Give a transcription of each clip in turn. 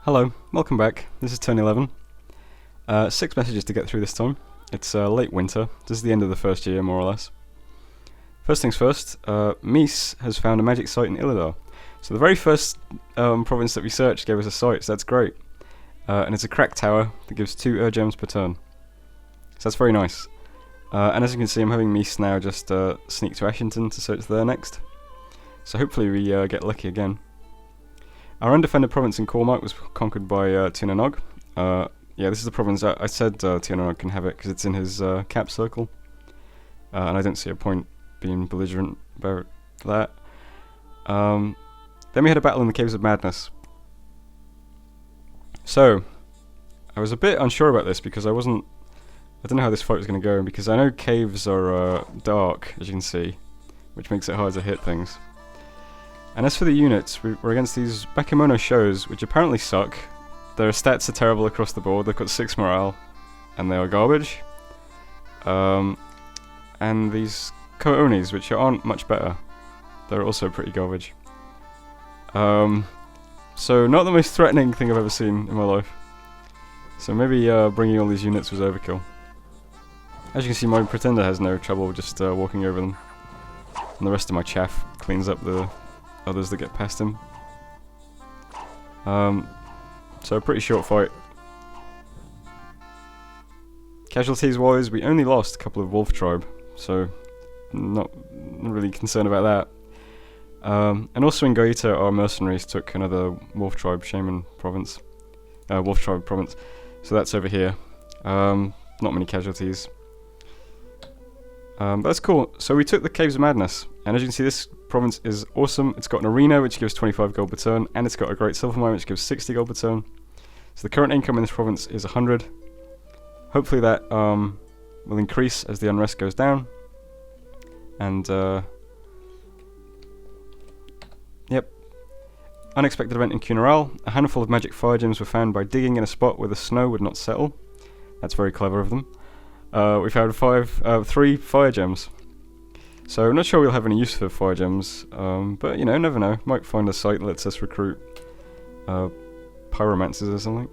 Hello, welcome back. This is turn 11. 6 messages to get through this time. It's late winter. This is the end of the first year, more or less. First things first, Mies has found a magic site in Illidar. So the very first province that we searched gave us a site, so that's great. And it's a crack tower that gives 2 gems per turn. So that's very nice. And as you can see, I'm having Mies now just sneak to Ashington to search there next. So hopefully we get lucky again. Our undefended province in Cormac was conquered by Tiernanog. Yeah, this is the province I said Tiernanog can have it because it's in his cap circle. And I don't see a point being belligerent about that. Then we had a battle in the Caves of Madness. So, I was a bit unsure about this because I don't know how this fight was going to go, because I know caves are dark, as you can see, which makes it hard to hit things. And as for the units, we're against these Bakemono shows, which apparently suck. Their stats are terrible across the board. They've got 6 morale, and they are garbage. And these Koonis, which aren't much better. They're also pretty garbage. So not the most threatening thing I've ever seen in my life. So maybe bringing all these units was overkill. As you can see, my pretender has no trouble just walking over them. And the rest of my chaff cleans up the others that get past him. So a pretty short fight. Casualties wise, we only lost a couple of wolf tribe, so not really concerned about that. And also in Gaeta, our mercenaries took another wolf tribe shaman province, wolf tribe province. So that's over here. Not many casualties. But that's cool. So we took the Caves of Madness, and as you can see, this province is awesome. It's got an arena which gives 25 gold per turn, and it's got a great silver mine which gives 60 gold per turn. So the current income in this province is 100. Hopefully that will increase as the unrest goes down. And yep. Unexpected event in Cunaral. A handful of magic fire gems were found by digging in a spot where the snow would not settle. That's very clever of them. We found 3 fire gems. So I'm not sure we'll have any use for fire gems, but you know, never know. Might find a site that lets us recruit pyromancers or something.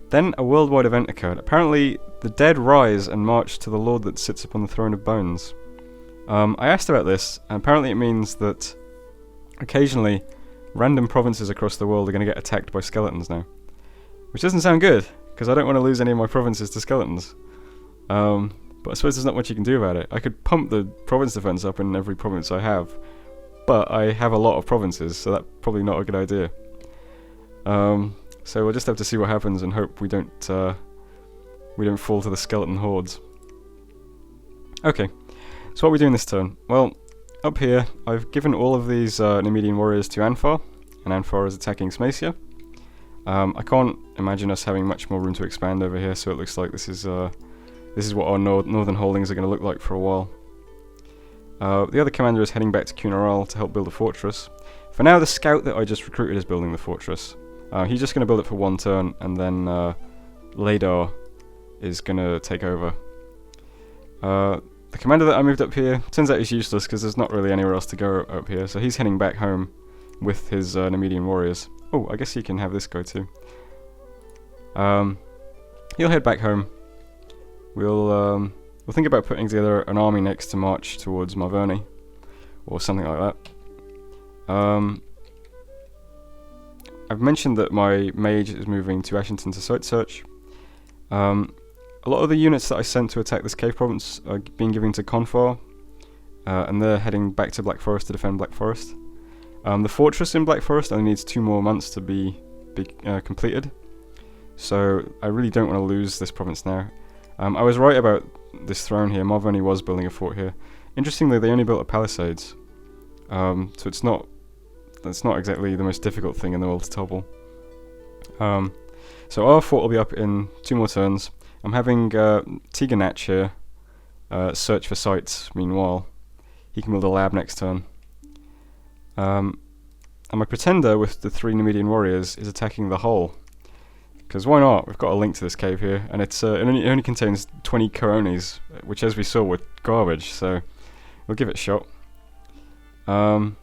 Then a worldwide event occurred. Apparently, the dead rise and march to the Lord that sits upon the throne of bones. I asked about this, and apparently it means that occasionally random provinces across the world are going to get attacked by skeletons now. Which doesn't sound good, because I don't want to lose any of my provinces to skeletons. But I suppose there's not much you can do about it. I could pump the province defense up in every province I have, but I have a lot of provinces, so that's probably not a good idea. So we'll just have to see what happens and hope we don't fall to the skeleton hordes. Okay, so what are we doing this turn? Well, up here I've given all of these Nemedian warriors to Anfar, and Anfar is attacking Smacia. I can't imagine us having much more room to expand over here, so it looks like this is what our northern holdings are going to look like for a while. The other commander is heading back to Cunaral to help build a fortress. For now, the scout that I just recruited is building the fortress. He's just going to build it for 1 turn, and then Ladar is going to take over. The commander that I moved up here, turns out he's useless because there's not really anywhere else to go up here, so he's heading back home with his Nemedian warriors. Oh, I guess he can have this guy too. He'll head back home. We'll think about putting together an army next to march towards Marverny, or something like that. I've mentioned that my mage is moving to Ashington to site search. A lot of the units that I sent to attack this cave province are being given to Confar, and they're heading back to Black Forest to defend Black Forest. The fortress in Black Forest only needs 2 more months to be completed, so I really don't want to lose this province now. I was right about this throne here. Marverny was building a fort here. Interestingly, they only built a palisades, so that's not exactly the most difficult thing in the world to topple. So our fort will be up in 2 more turns. I'm having Tiganach here search for sites. Meanwhile, he can build a lab next turn. And my pretender with the 3 Nemedian warriors is attacking the hull. Because why not? We've got a link to this cave here, and it only contains 20 Koonis, which as we saw were garbage, so we'll give it a shot. And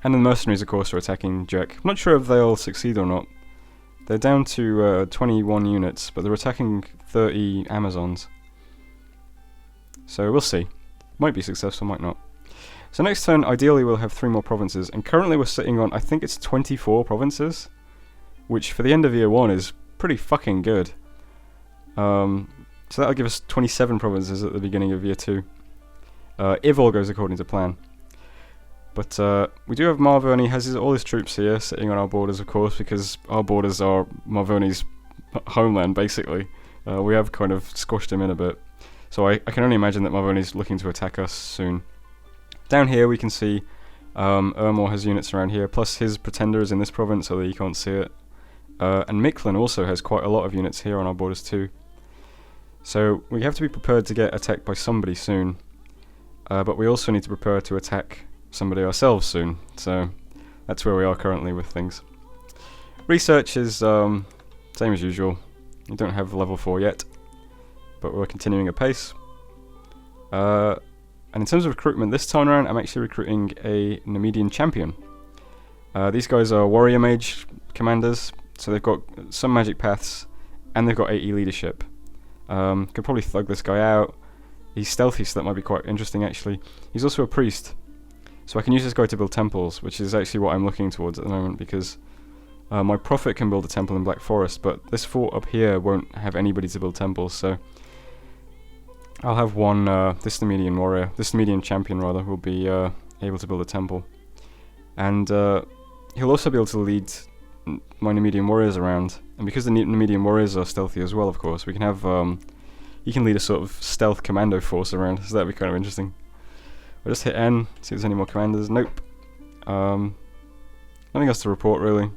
the mercenaries, of course, are attacking Jack. I'm not sure if they'll succeed or not. They're down to 21 units, but they're attacking 30 Amazons. So we'll see. Might be successful, might not. So next turn, ideally we'll have 3 more provinces, and currently we're sitting on, I think it's 24 provinces, which for the end of year 1 is pretty fucking good. So that'll give us 27 provinces at the beginning of year 2, if all goes according to plan. But we do have Marvoni has all his troops here sitting on our borders, of course, because our borders are Marvoni's homeland, basically. We have kind of squashed him in a bit. So I can only imagine that Marvoni's looking to attack us soon. Down here we can see Ermor has units around here, plus his pretender is in this province, although you can't see it. And Mictlan also has quite a lot of units here on our borders too. So we have to be prepared to get attacked by somebody soon. But we also need to prepare to attack somebody ourselves soon, so that's where we are currently with things. Research is same as usual. We don't have level 4 yet, but we're continuing at pace. And in terms of recruitment, this time around I'm actually recruiting a Nemedian champion. These guys are warrior mage commanders, so they've got some magic paths, and they've got 80 leadership. Could probably thug this guy out. He's stealthy, so that might be quite interesting actually. He's also a priest. So I can use this guy to build temples, which is actually what I'm looking towards at the moment, because my prophet can build a temple in Black Forest, but this fort up here won't have anybody to build temples, so I'll have one, this Nemedian champion rather, will be able to build a temple. And he'll also be able to lead my Nemedian warriors around, and because the Nemedian warriors are stealthy as well, of course, we can have, he can lead a sort of stealth commando force around, so that'd be kind of interesting. We'll just hit N, see if there's any more commanders. Nope. Nothing else to report, really.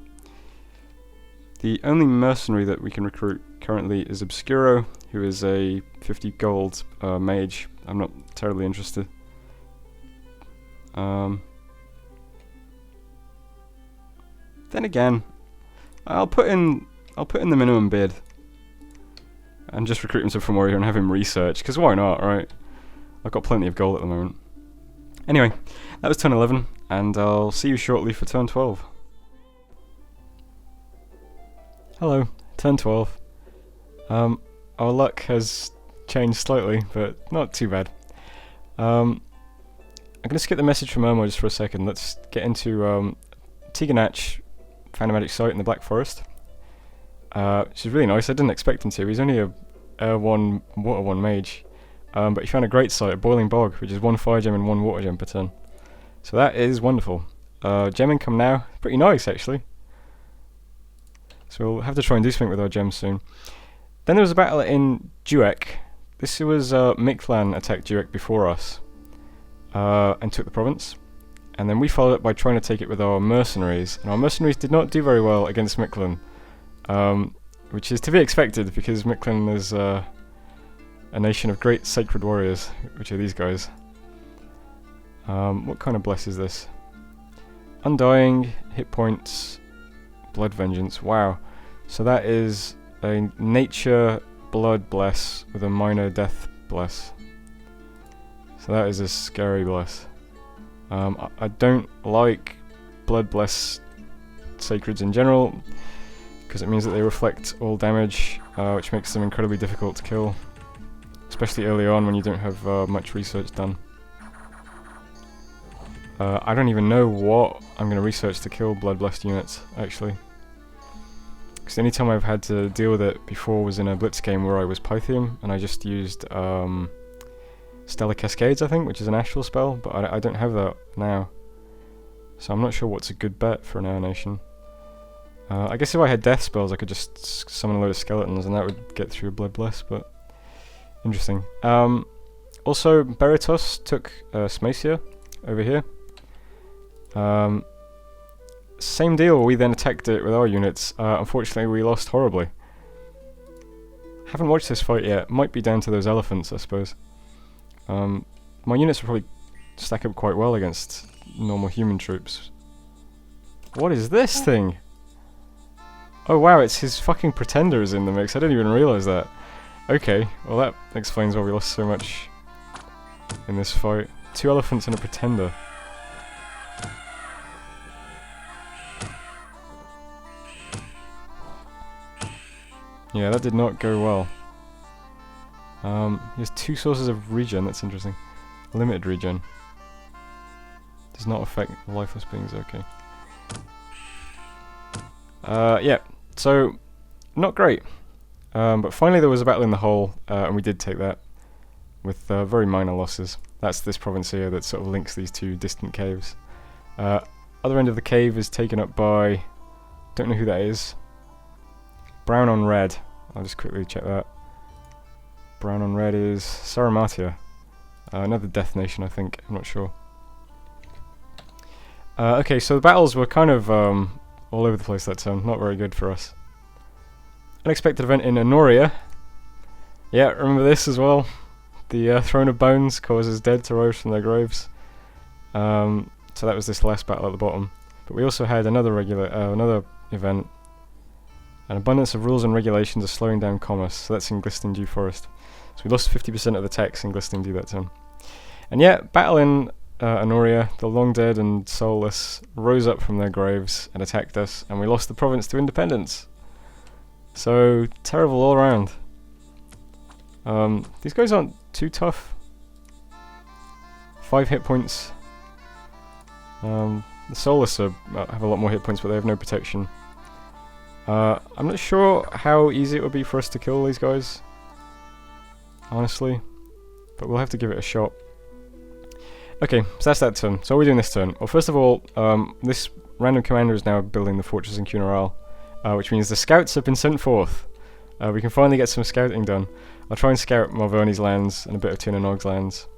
The only mercenary that we can recruit currently is Obscuro, who is a 50 gold mage. I'm not terribly interested. Then again, I'll put in the minimum bid and just recruit him to Fomoria and have him research, because why not, right? I've got plenty of gold at the moment. Anyway, that was turn 11, and I'll see you shortly for turn 12. Hello, turn 12. Our luck has changed slightly, but not too bad. I'm going to skip the message from Ermo just for a second. Let's get into Tiganach found a magic site in the Black Forest. Which is really nice. I didn't expect him to. He's only a Air 1, Water 1 mage. But he found a great site, a Boiling Bog, which is 1 fire gem and 1 water gem per turn. So that is wonderful. Gem income now, pretty nice actually. So we'll have to try and do something with our gems soon. Then there was a battle in Duek. This was Mictlan attacked Duek before us and took the province. And then we followed up by trying to take it with our mercenaries. And our mercenaries did not do very well against Mictlan, which is to be expected because Mictlan is a nation of great sacred warriors, which are these guys. What kind of bless is this? Undying, hit points, blood vengeance. Wow. So that is a nature blood bless with a minor death bless. So that is a scary bless. I don't like blood bless sacreds in general, because it means that they reflect all damage, which makes them incredibly difficult to kill. Especially early on when you don't have much research done. I don't even know what I'm going to research to kill blood blessed units, actually. Because the only time I've had to deal with it before was in a Blitz game where I was Pythium, and I just used Stellar Cascades, I think, which is an astral spell, but I don't have that now. So I'm not sure what's a good bet for an air nation. I guess if I had death spells I could just summon a load of skeletons and that would get through blood bless, but interesting. Also, Beritos took Smacia over here. Same deal, we then attacked it with our units. Unfortunately, we lost horribly. Haven't watched this fight yet. Might be down to those elephants, I suppose. My units will probably stack up quite well against normal human troops. What is this thing? Oh wow, it's his fucking pretender is in the mix. I didn't even realise that. Okay, well that explains why we lost so much in this fight. 2 elephants and a pretender. Yeah, that did not go well. He has 2 sources of regen, that's interesting. Limited regen. Does not affect lifeless beings, okay. Yeah, so, not great. But finally there was a battle in the hole, and we did take that, with very minor losses. That's this province here that sort of links these 2 distant caves. Other end of the cave is taken up by... don't know who that is. Brown on red. I'll just quickly check that. Brown on red is Saramatia. Another Death Nation, I think. I'm not sure. Okay, so the battles were kind of all over the place that turn. Not very good for us. Unexpected event in Honoria. Yeah, remember this as well. The Throne of Bones causes dead to rise from their graves. So that was this last battle at the bottom. But we also had another event. An abundance of rules and regulations are slowing down commerce. So that's in Glistening Dew Forest. So we lost 50% of the tax in Glistening Dew that turn. And yeah, battle in Honoria. The long dead and soulless rose up from their graves and attacked us, and we lost the province to independence. So terrible all around. These guys aren't too tough. 5 hit points. The soulless have a lot more hit points, but they have no protection. I'm not sure how easy it would be for us to kill these guys, honestly, but we'll have to give it a shot. Okay, so that's that turn. So what are we doing this turn? Well, first of all, this random commander is now building the fortress in Cunoral, which means the scouts have been sent forth. We can finally get some scouting done. I'll try and scout Malverni's lands and a bit of Tina Nog's lands.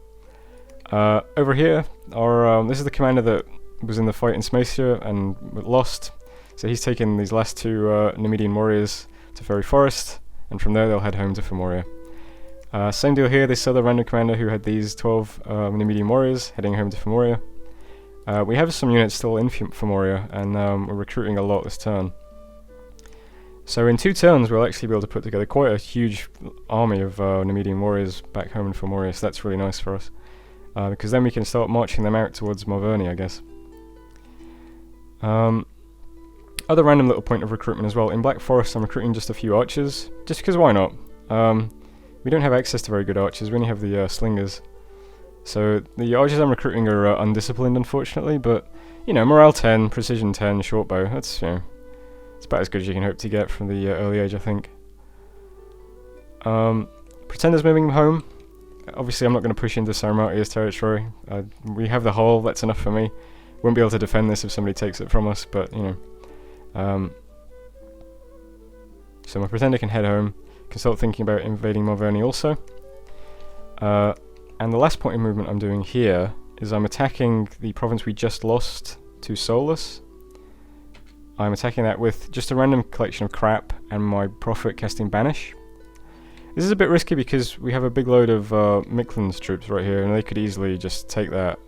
Over here, this is the commander that was in the fight in Smacia and lost. So he's taken these last 2 Nemedian warriors to Fairy Forest, and from there they'll head home to Fomoria. Same deal here, this other random commander who had these 12 Nemedian warriors heading home to Fomoria. We have some units still in Fomoria, and we're recruiting a lot this turn. So in 2 turns we'll actually be able to put together quite a huge army of Nemedian warriors back home in Fomoria, so that's really nice for us. Because then we can start marching them out towards Malverni, I guess. Other random little point of recruitment as well. In Black Forest I'm recruiting just a few archers, just because why not? We don't have access to very good archers, we only have the slingers. So the archers I'm recruiting are undisciplined, unfortunately, but you know, morale 10, precision 10, short bow, that's, you know, it's about as good as you can hope to get from the early age, I think. Pretender's moving home. Obviously I'm not going to push into Saramatia's territory. We have the hull, that's enough for me. Won't be able to defend this if somebody takes it from us, but you know. So my Pretender can head home, can start thinking about invading Malverni also. And the last point of movement I'm doing here is I'm attacking the province we just lost to Soulless. I'm attacking that with just a random collection of crap and my Prophet casting Banish. This is a bit risky because we have a big load of Miklan's troops right here, and they could easily just take that.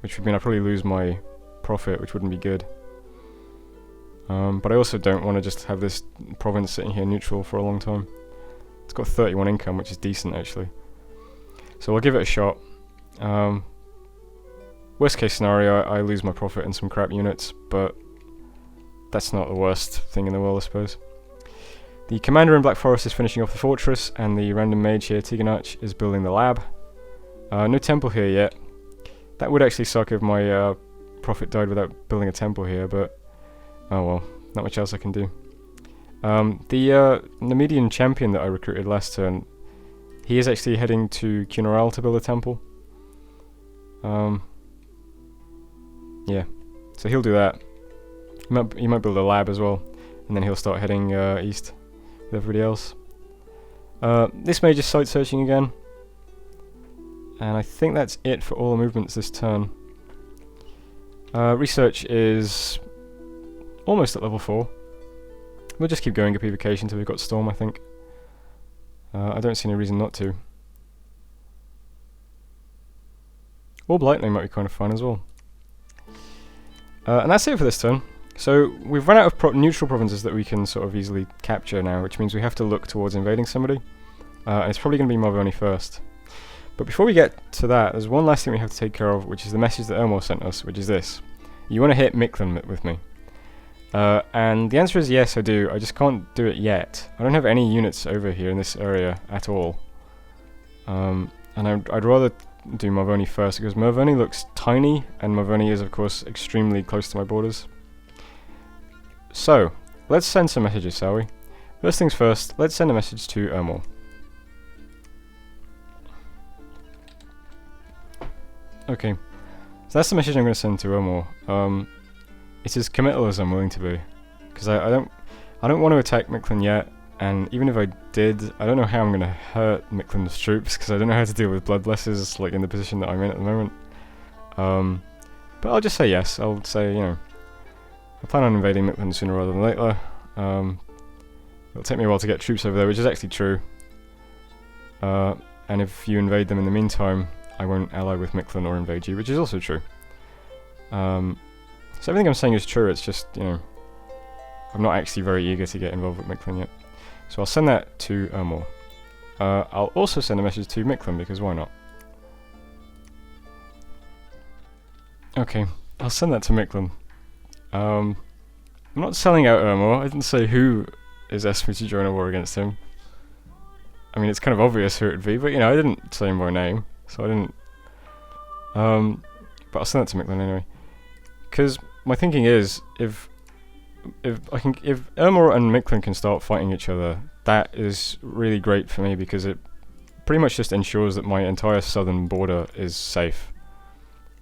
Which would mean I'd probably lose my Prophet, which wouldn't be good. But I also don't want to just have this province sitting here neutral for a long time. It's got 31 income, which is decent actually. So I'll give it a shot. Worst case scenario, I lose my Prophet and some crap units, but that's not the worst thing in the world, I suppose. The commander in Black Forest is finishing off the fortress, and the random mage here, Tiganach, is building the lab. No temple here yet. That would actually suck if my Prophet died without building a temple here, but oh well, not much else I can do. The Nemedian champion that I recruited last turn, he is actually heading to Cunoral to build a temple. Yeah, so he'll do that. He might build a lab as well, and then he'll start heading east with everybody else. This mage is site searching again, and I think that's it for all the movements this turn. Research is almost at level 4. We'll just keep going up evocation until we've got Storm, I think. I don't see any reason not to. Orb Lightning might be kind of fun as well. And that's it for this turn. So we've run out of neutral provinces that we can sort of easily capture now, which means we have to look towards invading somebody. And it's probably going to be Malverni first. But before we get to that, there's one last thing we have to take care of, which is the message that Elmore sent us, which is this. You want to hit Miklan with me. And the answer is yes, I do. I just can't do it yet. I don't have any units over here in this area at all. And I'd rather do Marvoni first, because Marvoni looks tiny, and Marvoni is, of course, extremely close to my borders. So, let's send some messages, shall we? First things first, let's send a message to Ermor. Okay, so that's the message I'm going to send to Ermor. It's as committal as I'm willing to be, because I don't want to attack Mictlan yet, and even if I did, I don't know how I'm going to hurt Mictlan's troops, because I don't know how to deal with Bloodblessers, like in the position that I'm in at the moment. But I'll just say yes. I'll say, you know, I plan on invading Mictlan sooner rather than later. It'll take me a while to get troops over there, which is actually true. And if you invade them in the meantime, I won't ally with Mictlan or invade you, which is also true. So everything I'm saying is true, it's just, you know, I'm not actually very eager to get involved with Mictlan yet. So I'll send that to Ermor. I'll also send a message to Mictlan, because why not? Okay, I'll send that to Mictlan. I'm not selling out Ermor. I didn't say who is asked me to join a war against him. I mean, it's kind of obvious who it would be, but, you know, I didn't say him by name, so I didn't... but I'll send that to Mictlan anyway. Because my thinking is, if Ermor and Mictlan can start fighting each other, that is really great for me, because it pretty much just ensures that my entire southern border is safe.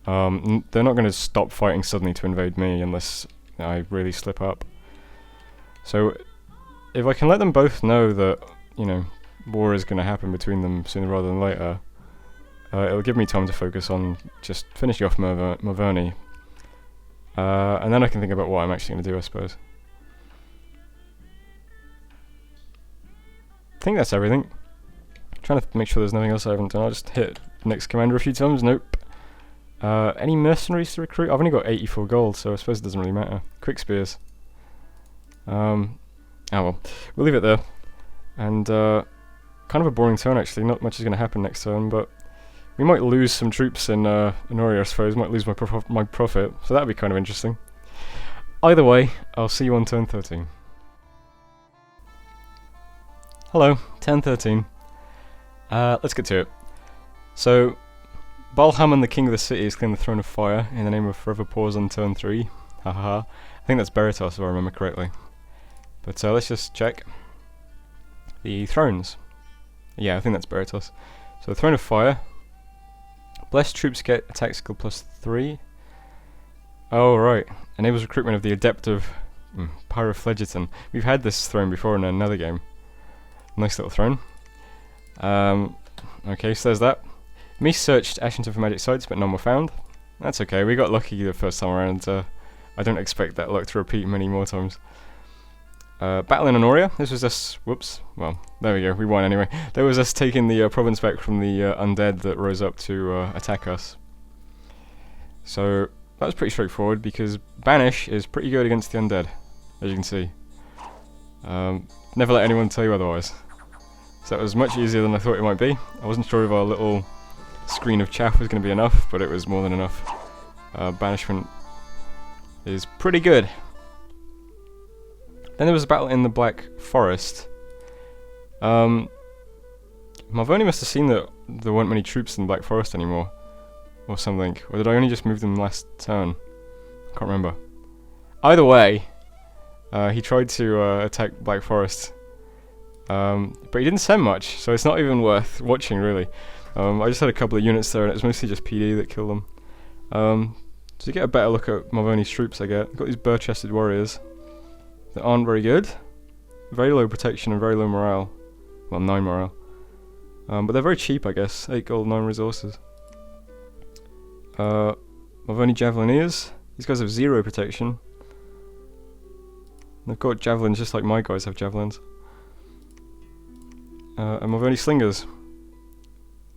They're not going to stop fighting suddenly to invade me unless I really slip up. So if I can let them both know that, you know, war is going to happen between them sooner rather than later, it'll give me time to focus on just finishing off Marvoni. And then I can think about what I'm actually going to do, I suppose. I think that's everything. I'm trying to make sure there's nothing else I haven't done. I'll just hit next commander a few times. Nope. Any mercenaries to recruit? I've only got 84 gold, so I suppose it doesn't really matter. Quick spears. Oh well. We'll leave it there. And kind of a boring turn, actually. Not much is going to happen next turn, but we might lose some troops in Fomoria, I suppose. Might lose my profit, so that'd be kind of interesting. Either way, I'll see you on turn 13. Hello, turn 13. Let's get to it. So, Balhaman, the king of the city, has claimed the throne of fire in the name of Forever Pause on turn 3. Hahaha. I think that's Beritos, if I remember correctly. But let's just check. The thrones. Yeah, I think that's Beritos. So, the throne of fire. Blessed troops get attack skill +3. Oh, right. Enables recruitment of the Adept of Pyrophlegiton. We've had this throne before in another game. Nice little throne. Okay, so there's that. Me searched Ashington for magic sites, but none were found. That's okay, we got lucky the first time around. I don't expect that luck to repeat many more times. Battle in Honoria. This was us... Whoops. Well, there we go. We won anyway. There was us taking the province back from the undead that rose up to attack us. So, that was pretty straightforward, because Banish is pretty good against the undead, as you can see. Never let anyone tell you otherwise. So that was much easier than I thought it might be. I wasn't sure if our little screen of chaff was going to be enough, but it was more than enough. Banishment is pretty good. Then there was a battle in the Black Forest. Marvoni must have seen that there weren't many troops in the Black Forest anymore, or something. Or did I only just move them last turn? I can't remember. Either way, he tried to attack Black Forest, but he didn't send much, so it's not even worth watching, really. I just had a couple of units there, and it was mostly just PD that killed them. To get a better look at Marvoni's troops, I've got these bare-chested warriors that aren't very good. Very low protection and very low morale. Well, 9 morale. But they're very cheap, I guess. 8 gold, 9 resources. Marvoni Javelineers. These guys have 0 protection. They've got javelins just like my guys have javelins. And Marvoni Slingers,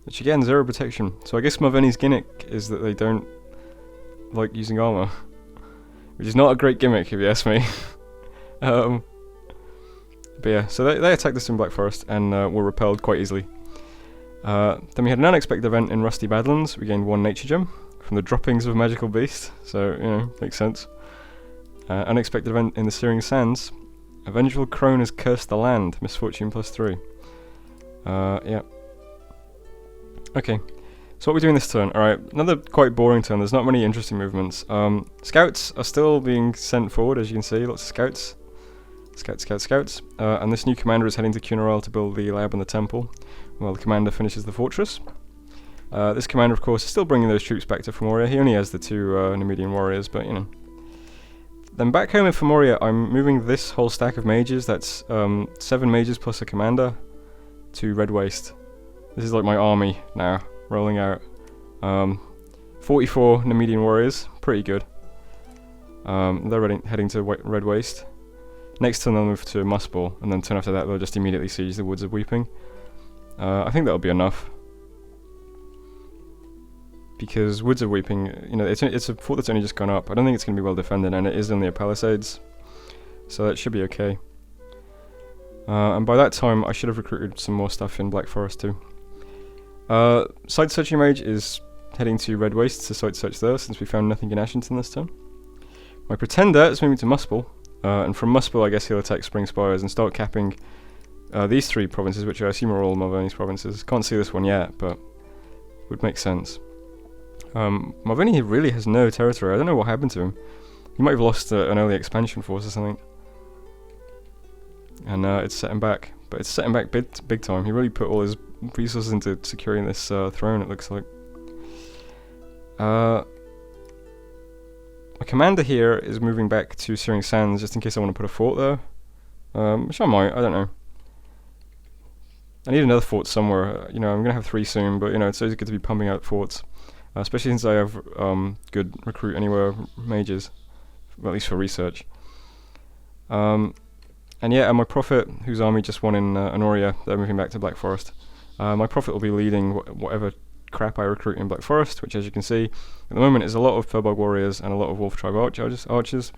which again, 0 protection. So I guess Marvoni's gimmick is that they don't like using armor, which is not a great gimmick if you ask me. But yeah, so they attacked us in Black Forest and were repelled quite easily. Then we had an unexpected event in Rusty Badlands. We gained 1 nature gem from the droppings of a magical beast, so, you know, makes sense. Unexpected event in the Searing Sands. A vengeful crone has cursed the land. Misfortune +3. Yeah. Okay. So what are we doing this turn? Alright, another quite boring turn. There's not many interesting movements. Scouts are still being sent forward, as you can see. Lots of scouts. Scouts. And this new commander is heading to Cunarall to build the lab and the temple, while the commander finishes the fortress. This commander, of course, is still bringing those troops back to Fomoria. He only has the 2 Numidian warriors, but you know. Then back home in Fomoria, I'm moving this whole stack of mages, that's 7 mages plus a commander, to Red Waste. This is like my army now, rolling out. 44 Numidian warriors, pretty good. They're heading to Red Waste. Next turn they'll move to Muspel, and then turn after that they'll just immediately siege the Woods of Weeping. I think that'll be enough. Because Woods of Weeping, you know, it's a fort that's only just gone up. I don't think it's going to be well defended, and it is only a palisades. So that should be okay. And by that time I should have recruited some more stuff in Black Forest too. Side Searching Mage is heading to Red Waste to side search there, since we found nothing in Ashington this turn. My Pretender is moving to Muspel. And from Muspel I guess he'll attack Spring Spires and start capping these 3 provinces, which I assume are all Malverney's provinces. Can't see this one yet, but would make sense. Malverney really has no territory. I don't know what happened to him. He might have lost an early expansion force or something. And it's set him back. But it's set him back big time. He really put all his resources into securing this throne, it looks like. My commander here is moving back to Searing Sands just in case I want to put a fort there. Which I might, I don't know. I need another fort somewhere. You know, I'm going to have 3 soon, but you know, it's always good to be pumping out forts. Especially since I have good recruit anywhere mages, well, at least for research. And yeah, and my prophet, whose army just won in Honoria, they're moving back to Black Forest. My prophet will be leading whatever crap I recruit in Black Forest, which, as you can see, at the moment is a lot of Furbolg warriors and a lot of Wolf Tribe archers.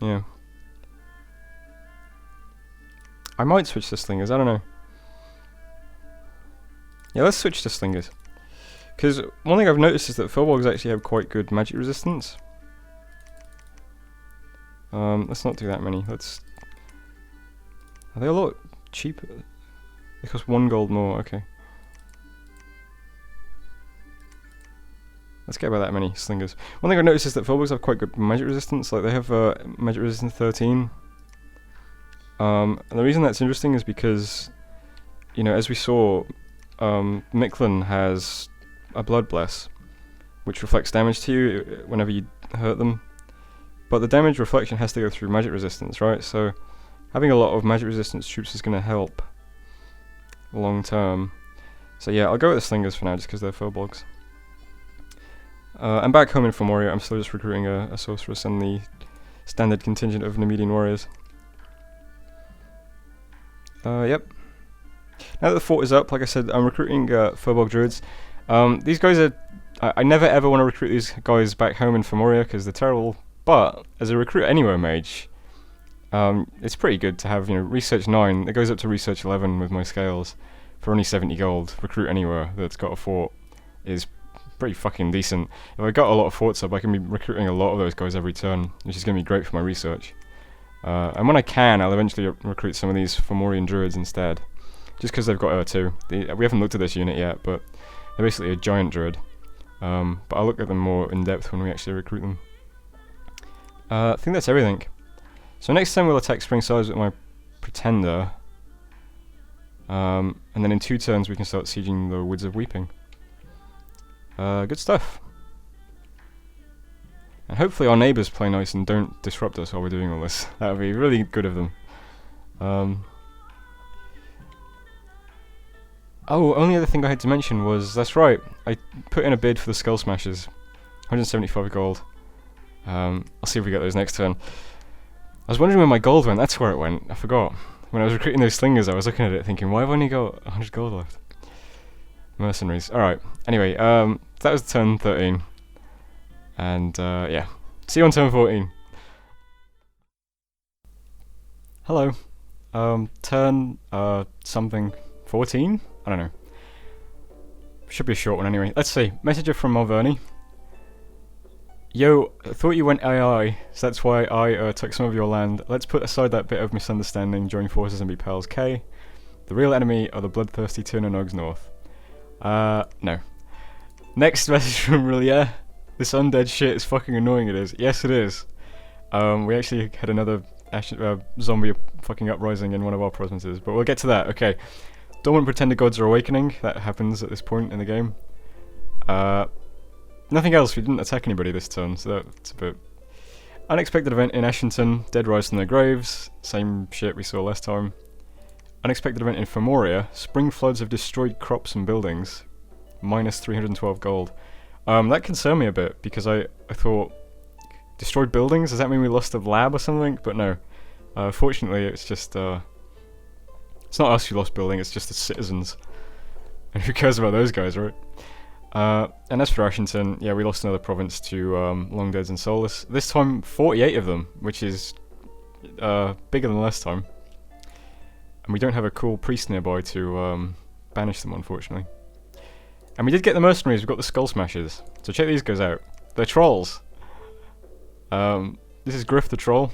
Yeah. I might switch to Slingers, I don't know. Yeah, let's switch to Slingers. Because one thing I've noticed is that Furbolgs actually have quite good magic resistance. Let's not do that many. Are they a lot cheaper? They cost 1 gold more, okay. Let's get about that many Slingers. One thing I've noticed is that Furbolgs have quite good magic resistance. Like, they have magic resistance 13. And the reason that's interesting is because, you know, as we saw, Mictlan has a Blood Bless, which reflects damage to you whenever you hurt them. But the damage reflection has to go through magic resistance, right? So having a lot of magic resistance troops is going to help long term. So yeah, I'll go with the Slingers for now, just because they're Furbolgs. And back home in Fomoria, I'm still just recruiting a sorceress and the standard contingent of Numidian warriors. Yep. Now that the fort is up, like I said, I'm recruiting Furbolg druids. These guys are... I never ever want to recruit these guys back home in Fomoria because they're terrible, but as a recruit anywhere mage, it's pretty good to have, you know, research 9, it goes up to research 11 with my scales for only 70 gold. Recruit anywhere that's got a fort is pretty fucking decent. If I got a lot of forts up, I can be recruiting a lot of those guys every turn, which is going to be great for my research. And when I can, I'll eventually recruit some of these Fomorian druids instead. Just because they've got 2. We haven't looked at this unit yet, but they're basically a giant druid. But I'll look at them more in depth when we actually recruit them. I think that's everything. So next time we'll attack Spring Spires with my Pretender. And then in 2 turns we can start sieging the Woods of Weeping. Good stuff. And hopefully our neighbours play nice and don't disrupt us while we're doing all this. That would be really good of them. Oh, only other thing I had to mention was, that's right, I put in a bid for the Skull Smashers. 175 gold. I'll see if we get those next turn. I was wondering where my gold went, that's where it went, I forgot. When I was recruiting those Slingers I was looking at it thinking, why have I only got 100 gold left? Mercenaries. Alright, anyway, that was turn 13. And yeah, see you on turn 14. Hello. Turn something 14? I don't know. Should be a short one anyway. Let's see. Messenger from Malverney. Yo, I thought you went AI, so that's why I took some of your land. Let's put aside that bit of misunderstanding. Join forces and be pals. K. The real enemy are the bloodthirsty Turner Nogs North. No. Next message from Relia. This undead shit is fucking annoying, it is. Yes, it is. We actually had another zombie fucking uprising in one of our provinces, but we'll get to that. Okay. Dormant Pretender Gods are awakening. That happens at this point in the game. Nothing else. We didn't attack anybody this turn, so that's a bit... Unexpected event in Ashington. Dead rise from their graves. Same shit we saw last time. Unexpected event in Fomoria. Spring floods have destroyed crops and buildings. Minus 312 gold. That concerned me a bit, because I thought... Destroyed buildings? Does that mean we lost a lab or something? But no. Fortunately, it's just... it's not us who lost building, it's just the citizens. And who cares about those guys, right? And as for Ashington, yeah, we lost another province to Longdeads and Solus. This time, 48 of them, which is bigger than last time. And we don't have a cool priest nearby to banish them, unfortunately. And we did get the mercenaries, we've got the Skull Smashers. So check these guys out. They're trolls. This is Griff the Troll.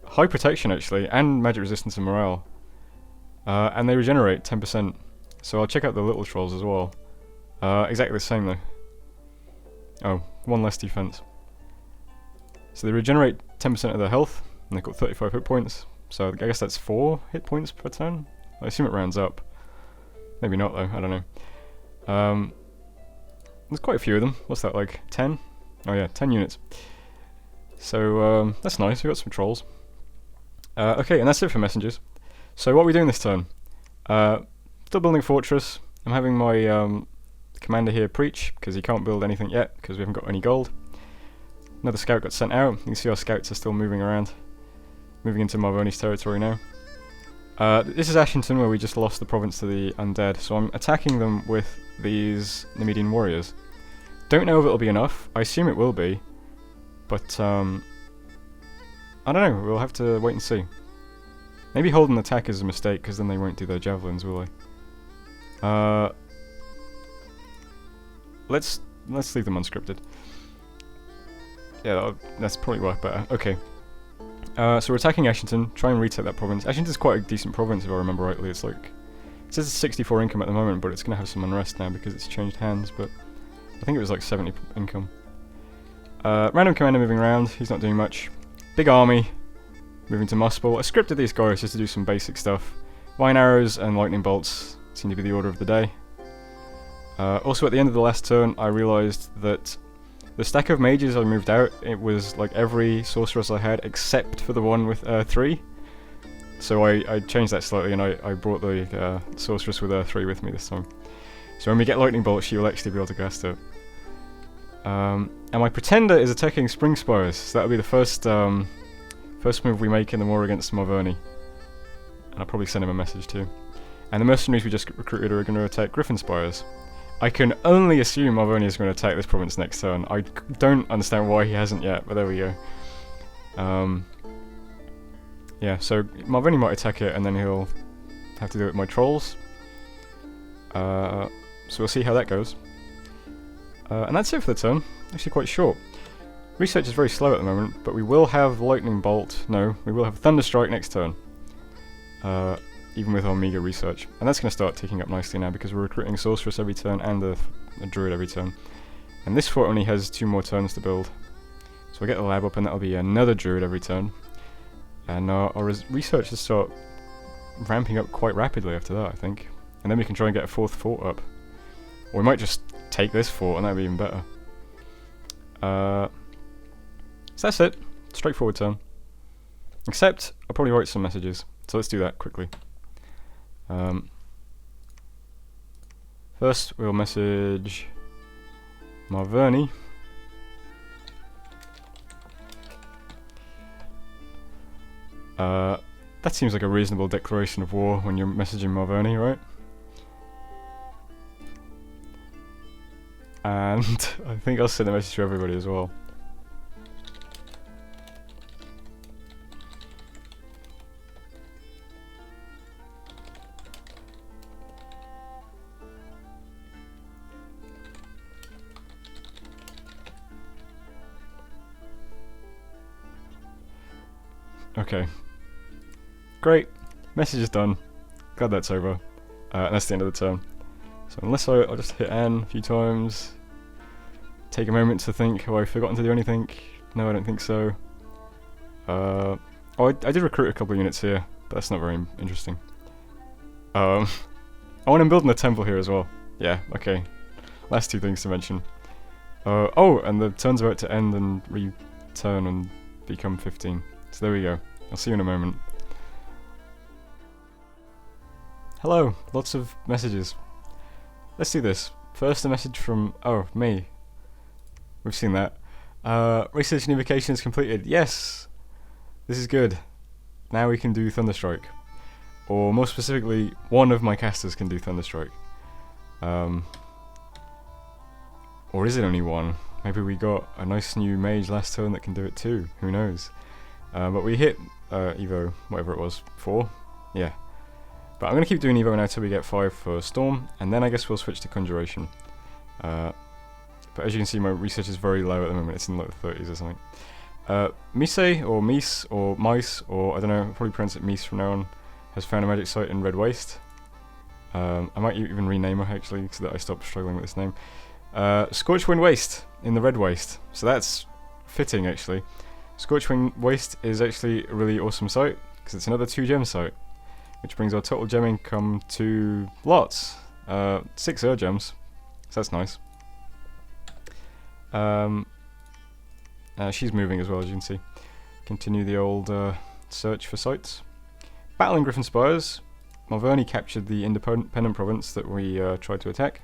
High protection, actually, and magic resistance and morale. And they regenerate 10%. So I'll check out the little trolls as well. Exactly the same though. Oh, one less defense. So they regenerate 10% of their health, and they've got 35 hit points. So I guess that's 4 hit points per turn? I assume it rounds up. Maybe not though, I don't know. There's quite a few of them. What's that, like 10? Oh yeah, 10 units. So that's nice, we've got some trolls. Okay, and that's it for messengers. So what are we doing this turn? Still building fortress. I'm having my commander here preach, because he can't build anything yet, because we haven't got any gold. Another scout got sent out. You can see our scouts are still moving around. Moving into Marvoni's territory now. This is Ashington, where we just lost the province to the undead, so I'm attacking them with these Nemedian warriors. Don't know if it'll be enough. I assume it will be. But, I don't know. We'll have to wait and see. Maybe hold an attack is a mistake, because then they won't do their javelins, will they? Let's leave them unscripted. Yeah, that's probably work better. Okay. So we're attacking Ashington, try and retake that province. Ashington's quite a decent province if I remember rightly. It's like... It says it's 64 income at the moment, but it's going to have some unrest now because it's changed hands, but... I think it was like 70 income. Random commander moving around, he's not doing much. Big army, moving to Muspel. I scripted these guys just to do some basic stuff. Vine arrows and lightning bolts seem to be the order of the day. Also at the end of the last turn, I realised that the stack of mages I moved out, it was like every sorceress I had except for the one with 3. So I changed that slightly and I brought the sorceress with 3 with me this time. So when we get lightning bolt, she will actually be able to cast it. And my pretender is attacking Spring Spires, so that'll be the first move we make in the war against Marvoni. And I'll probably send him a message too. And the mercenaries we just recruited are going to attack Griffin Spires. I can only assume Marvoni is going to attack this province next turn. I don't understand why he hasn't yet, but there we go. Yeah, so Marvoni might attack it and then he'll have to do it with my trolls. So we'll see how that goes. And that's it for the turn. Actually quite short. Research is very slow at the moment, but we will have Lightning Bolt. No, we will have Thunderstrike next turn. Even with our meager research. And that's going to start ticking up nicely now because we're recruiting a Sorceress every turn and a Druid every turn. And this fort only has 2 more turns to build. So we'll get the lab up and that'll be another Druid every turn. And our research will start ramping up quite rapidly after that, I think. And then we can try and get a 4th fort up. Or we might just take this fort and that'd be even better. So that's it. Straightforward turn. Except, I'll probably write some messages. So let's do that quickly. First, we'll message Marvoni. That seems like a reasonable declaration of war when you're messaging Marvoni, right? And I think I'll send a message to everybody as well. Okay. Great. Message is done. Glad that's over. And that's the end of the turn. So unless I'll just hit N a few times. Take a moment to think, have I forgotten to do anything? No, I don't think so. Oh, I did recruit a couple of units here, but that's not very interesting. Oh, and I'm building a temple here as well. Yeah, okay. Last two things to mention. Oh, and the turn's about to end and return and become 15. So there we go. I'll see you in a moment. Hello, lots of messages. Let's do this. First, a message from, me. We've seen that. Research and invocation is completed. Yes! This is good. Now we can do Thunderstrike. Or more specifically, one of my casters can do Thunderstrike. Or is it only one? Maybe we got a nice new mage last turn that can do it too. Who knows? But we hit Evo, whatever it was, 4? Yeah. But I'm going to keep doing Evo now until we get 5 for Storm, and then I guess we'll switch to Conjuration. But as you can see, my research is very low at the moment. It's in like the 30s or something. Mise, or Mies, or Mice, or I don't know, I'll probably pronounce it Mies from now on, has found a magic site in Red Waste. I might even rename her actually, so that I stop struggling with this name. Scorchwind Waste in the Red Waste. So that's fitting actually. Scorchwind Waste is actually a really awesome site, because it's another 2-gem site, which brings our total gem income to lots. 6 gems, so that's nice. She's moving as well, as you can see. Continue the old search for sites. Battle in Griffin Spires. Malvern captured the independent province that we tried to attack.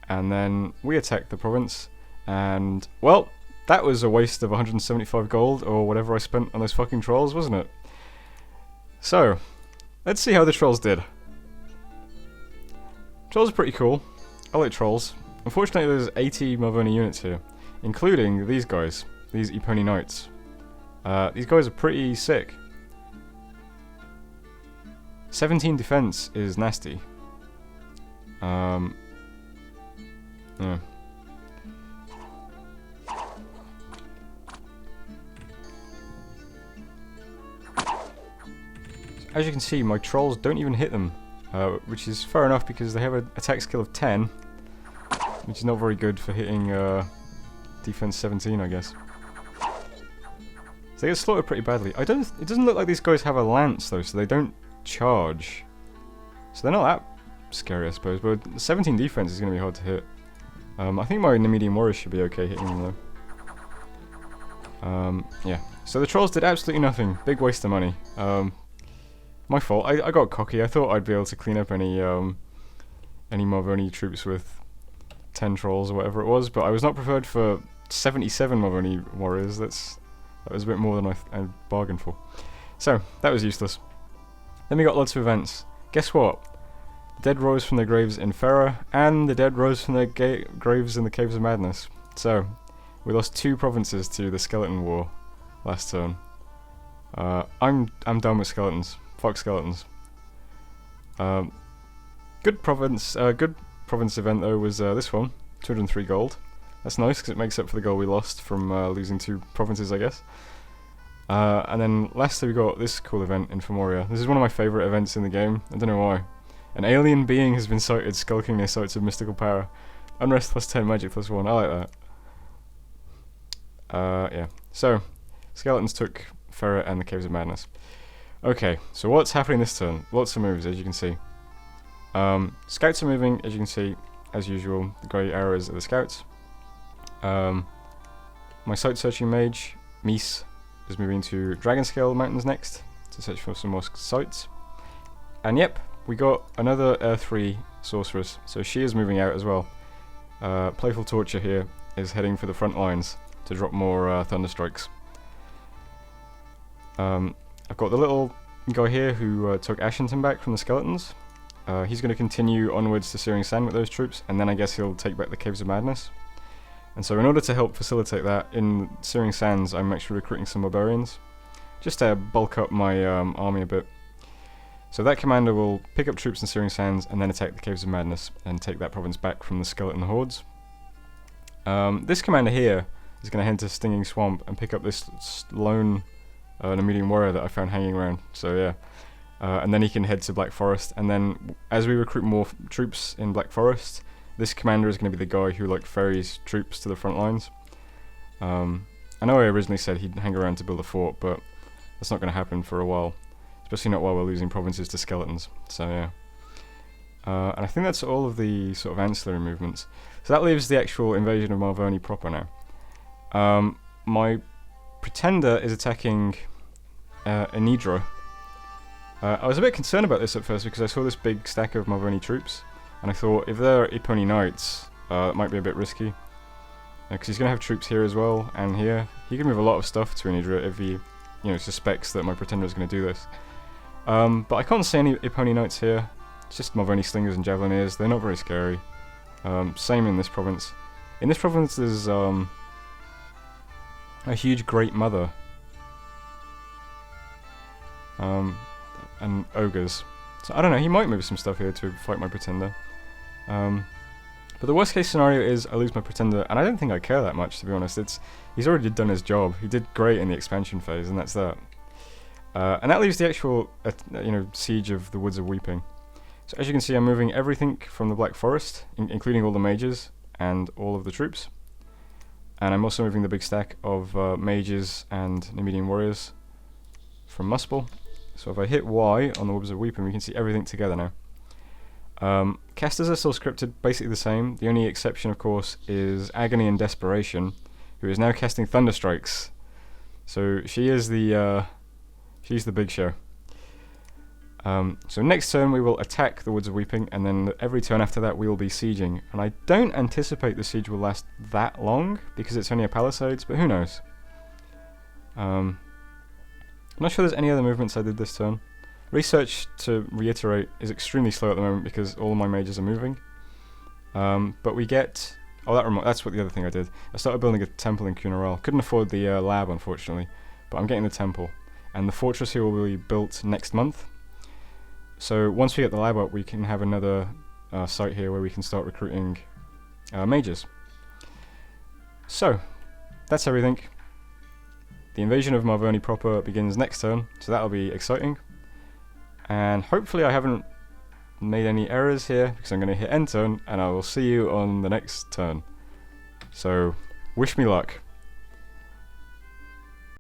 And then we attacked the province. And, well, that was a waste of 175 gold, or whatever I spent on those fucking trolls, wasn't it? So, let's see how the trolls did. Trolls are pretty cool. I like trolls. Unfortunately, there's 80 Malverni units here, including these guys, these Epony Knights. These guys are pretty sick. 17 defense is nasty. Yeah. As you can see, my trolls don't even hit them, which is fair enough because they have an attack skill of 10, which is not very good for hitting defense 17, I guess. So they get slaughtered pretty badly. It doesn't look like these guys have a lance though, so they don't charge. So they're not that scary, I suppose. But 17 defense is going to be hard to hit. I think my medium warriors should be okay hitting them though. Yeah. So the trolls did absolutely nothing. Big waste of money. My fault. I got cocky. I thought I'd be able to clean up any Malverni troops with 10 trolls or whatever it was, but I was not prepared for 77 Malverni warriors. That was a bit more than I bargained for. So that was useless. Then we got lots of events. Guess what? The dead rose from their graves in Ferra, and the dead rose from their graves in the Caves of Madness. So we lost 2 provinces to the Skeleton War last turn. I'm done with skeletons. Fuck skeletons. Good province event though was this one, 203 gold. That's nice because it makes up for the gold we lost from losing 2 provinces, I guess. And then lastly we got this cool event in Fomoria. This is one of my favourite events in the game. I don't know why. An alien being has been sighted skulking near sites of mystical power. Unrest plus 10, magic plus 1. I like that. Yeah. So, skeletons took Ferret and the Caves of Madness. Okay, so what's happening this turn? Lots of moves, as you can see. Scouts are moving, as you can see, as usual. The grey arrows are the scouts. My site searching mage, Mies, is moving to Dragonscale Mountains next to search for some more sites. And yep, we got another Earth-3 sorceress, so she is moving out as well. Playful Torture here is heading for the front lines to drop more Thunderstrikes. I've got the little guy here who took Ashington back from the skeletons. He's going to continue onwards to Searing Sand with those troops, and then I guess he'll take back the Caves of Madness. And so in order to help facilitate that, in Searing Sands I'm actually recruiting some barbarians, just to bulk up my army a bit. So that commander will pick up troops in Searing Sands and then attack the Caves of Madness and take that province back from the skeleton hordes. This commander here is going to head to Stinging Swamp and pick up this lone an immediate warrior that I found hanging around. So yeah. And then he can head to Black Forest, and then as we recruit more troops in Black Forest, this commander is going to be the guy who like ferries troops to the front lines. I know I originally said he'd hang around to build a fort, but that's not going to happen for a while, especially not while we're losing provinces to skeletons. So yeah. And I think that's all of the sort of ancillary movements. So that leaves the actual invasion of Malvern proper now. My pretender is attacking Anidra. I was a bit concerned about this at first because I saw this big stack of Malvern troops, and I thought if they're Epony Knights, it might be a bit risky. Because he's going to have troops here as well, and here. He can move a lot of stuff to Anidra if he, suspects that my pretender is going to do this. But I can't see any Epony Knights here. It's just Malvern Slingers and Javelineers. They're not very scary. Same in this province. In this province there's a huge Great Mother. And ogres. So I don't know, he might move some stuff here to fight my pretender. But the worst case scenario is I lose my pretender, and I don't think I care that much, to be honest. He's already done his job. He did great in the expansion phase, and that's that. And that leaves the actual, siege of the Woods of Weeping. So as you can see, I'm moving everything from the Black Forest, including all the mages and all of the troops. And I'm also moving the big stack of mages and Nemedian warriors from Muspel. So if I hit Y on the Woods of Weeping, we can see everything together now. Casters are still scripted basically the same. The only exception, of course, is Agony and Desperation, who is now casting Thunderstrikes. So she is she's the big show. So next turn we will attack the Woods of Weeping, and then every turn after that we will be sieging. And I don't anticipate the siege will last that long because it's only a palisades, but who knows? I'm not sure there's any other movements I did this turn. Research, to reiterate, is extremely slow at the moment because all of my mages are moving. But we get... that's what the other thing I did. I started building a temple in Cunarel. Couldn't afford the lab, unfortunately, but I'm getting the temple. And the fortress here will be built next month. So once we get the lab up, we can have another site here where we can start recruiting mages. So, that's everything. The invasion of Malvern proper begins next turn, so that'll be exciting. And hopefully I haven't made any errors here, because I'm going to hit end turn, and I will see you on the next turn. So, wish me luck.